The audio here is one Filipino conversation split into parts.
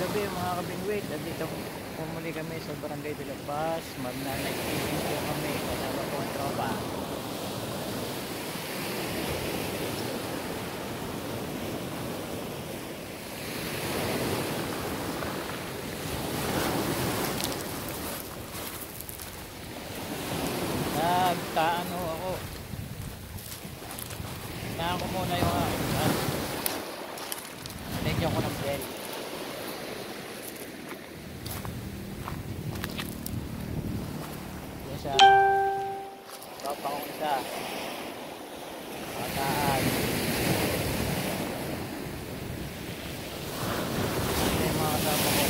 gabi mga kabingwit. At dito pumuli kami sa Barangay de la Paz. Mag-night-fishing po kami kasama po ang tropa. Nagtaano ako. Taan ko muna yung lagyan ko ng bell. Yan sa tropa kong isa. Pataan. Ito yung mga kasama ko.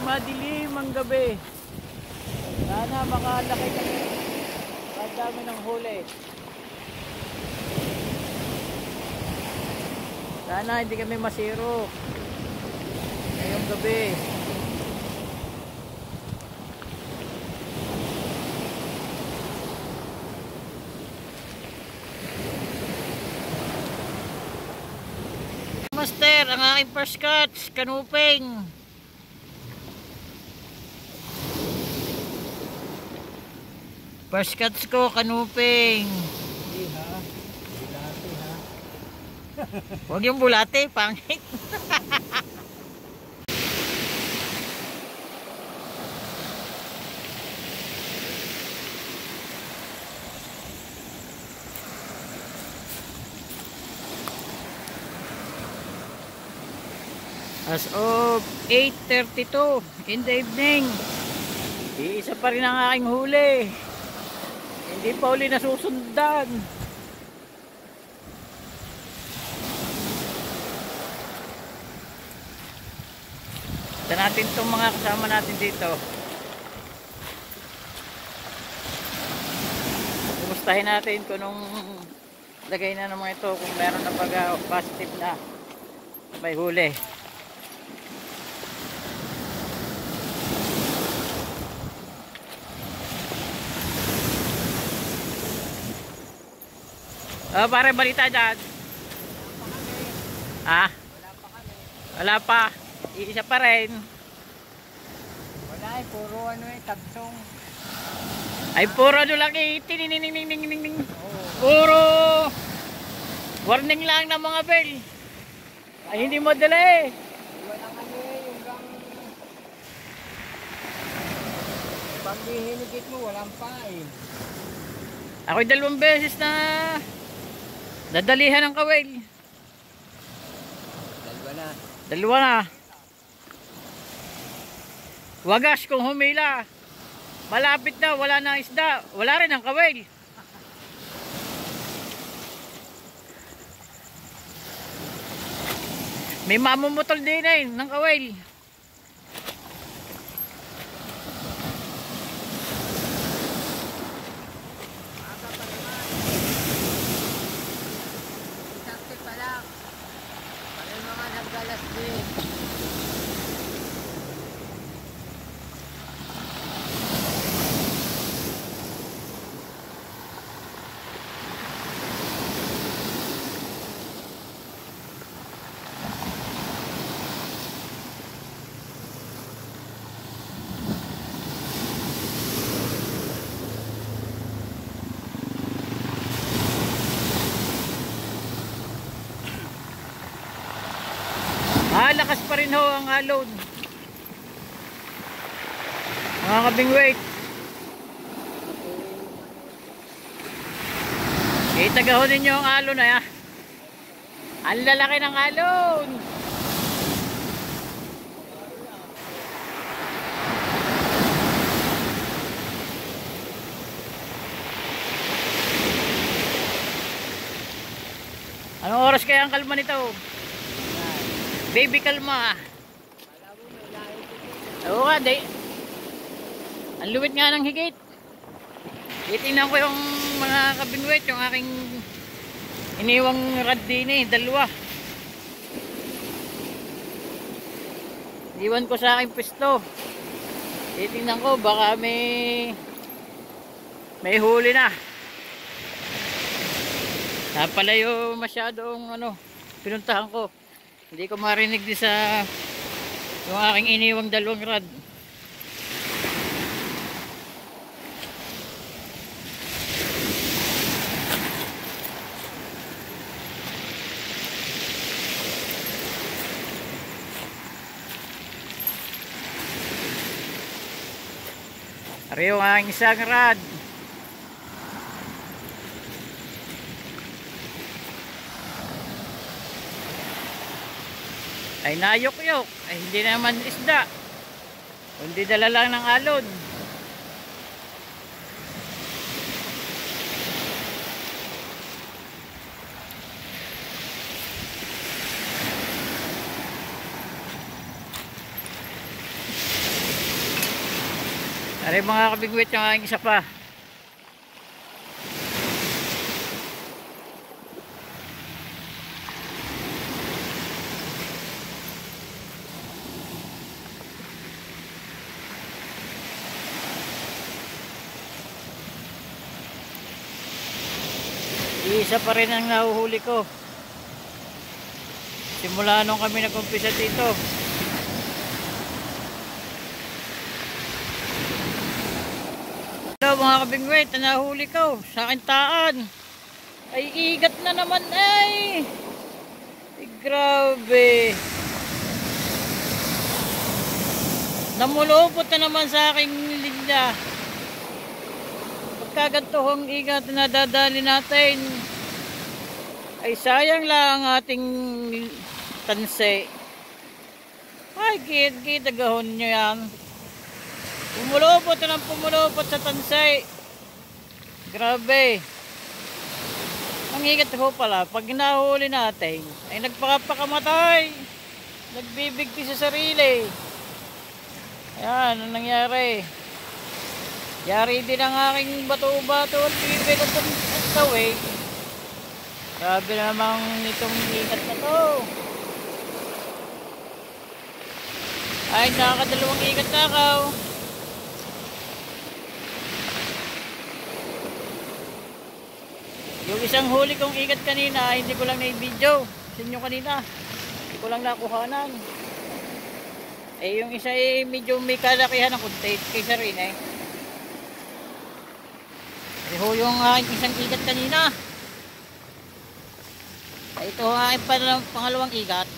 Madilim ang gabi. Sana makalaki kami. Ang dami ng huli. Sana hindi kami masiro ngayong gabi. Master, ang aking first catch, kanuping. First catch ko, kanuping. Hindi ha. Bulate ha. Huwag yung bulate, pangit. As of 8:32 in the evening, iisa pa rin ang aking huli. Hindi pa uli nasusundan. Ito natin itong mga kasama natin dito. Kumustahin natin kung nung lagay na ng mga ito, kung meron na pag positive na may huli. Oh, pare, balita dyan. Ah? Wala pa. Iisa pa rin. Wala eh, puro ano eh, tagsong. Ay, puro ano lang eh. Tinininininininining. Puro warning lang ng mga bell. Ay, hindi mo dala eh. Walang ano eh, yung gang... Pag hinigit mo, walang pain. Ako'y 2 beses na nadalihan ng kawil. Dalawa na. 2 na. Wagas kung humila. Malapit na, wala na isda. Wala rin ang kawil. May mamumutol din eh ng kawil. Sakti pa lang. Parang mga naggalas din. Lakas pa rin ho ang alon. Mga kabingwit. Itagaho ninyo ang alon na ya. Ang lalaki ng alon. Anong oras kaya ang kalma nito? Baby, kalma. Oo nga, ang luwit nga ng higit. Titingnan ko yung mga kabingwit, yung aking iniwang rad din eh, 2. Iwan ko sa aking pwesto. Titingnan ko baka may huli na. Napalayo masyadong pinuntahan ko. Hindi ko marinig din sa yung aking iniwang dalawang rod. Ari yung aking isang rod. Ay nayok-yok. Ay hindi naman isda. Kundi dala lang ng alon. Ari mga kabigwit yung aking isa pa. Isa pa rin ang nahuhuli ko. Simula nung kami nag-umpisa dito. Ito mga kabingwit, ang nahuli ko sa akin taan. Ay igat na naman ay. Grabe. Namulupot na naman sa aking linya. Pagkagantohong igat na nadadali natin ay sayang lang ang ating tanse. Ay gid agahon nyo yan. Pumulupot na ng pumulupot sa tanse. Grabe. Ang igat ko pala pag nahuli natin ay nagpakapakamatay, nagbibigti sa sarili. Ayan ang nangyari. Yari din ang aking bato-bato at bibig at tawid. Grabe namang itong ikat na to. Ay nakakadalawang ikat na ako. Yung isang huli kong ikat kanina, hindi ko lang na-video sa inyo kanina. Hindi ko lang nakuhanan. Eh yung isa ay medyo may kalakihan ng kunti kaysa rin eh. Yung isang igat kanina. Ito ang aking pangalawang igat.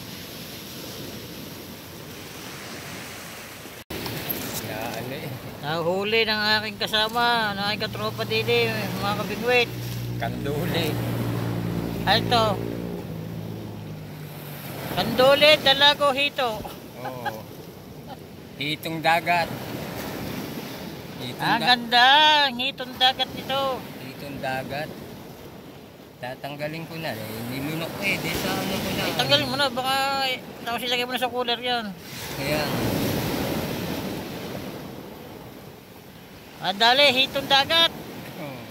Nahuli ng aking kasama, ng aking katropa dili, mga kabigwit. Kanduli. Ito. Kanduli, dalago, hito. Oo. Hitong dagat. Ang ganda, hitong dagat nito. Hitong dagat. Tatanggalin ko na. Nilunok ko eh. Di sa ano ko na. Tanggalin mo na, baka tapos ilagay mo na sa cooler yan. Kaya. Dali, hitong dagat. Oo.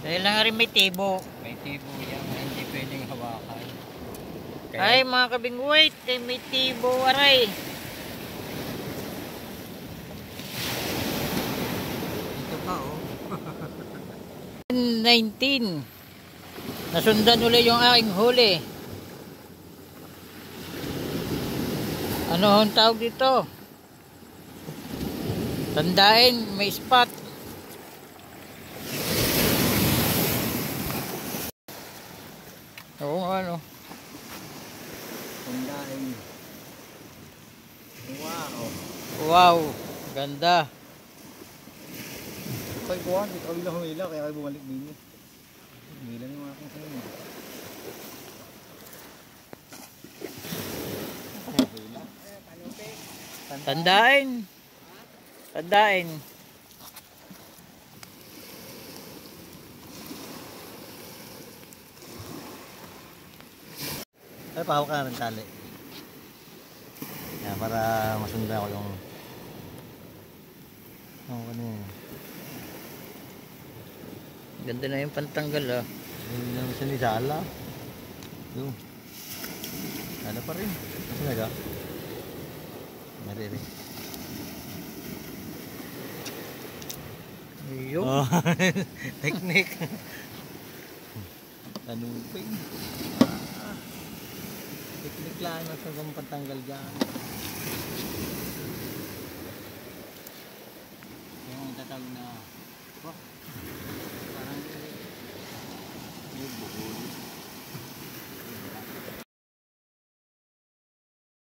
Dahil lang rin may tibo. May tibo yan. Hindi pwedeng hawakan. Kaya, Ay mga kabingwit, may tibo aray. ito pa oh. 19. Nasundan ulit yung aking huli. Ano ang tawag dito? Tandain, may spot. Oo ano. Tandain. Wow. Wow, ganda. Kaya kuhan, ikaw lang humila kaya kayo bumalik din eh. Humila yung aking sayo. Tandain. Tandain. Ay, pahawak ka na ng tali. Yan, para masundan ko yung ano yun. Ganda na yung pantanggal ah. Hindi naman siya ni Sala. Yung Sala pa rin. Kasi naga. Nari rin. Ayun. Oh, teknik. Tanupin. Teknik lang na sa pantanggal dyan. Yung tatawag na, diba? Parang yung bukol.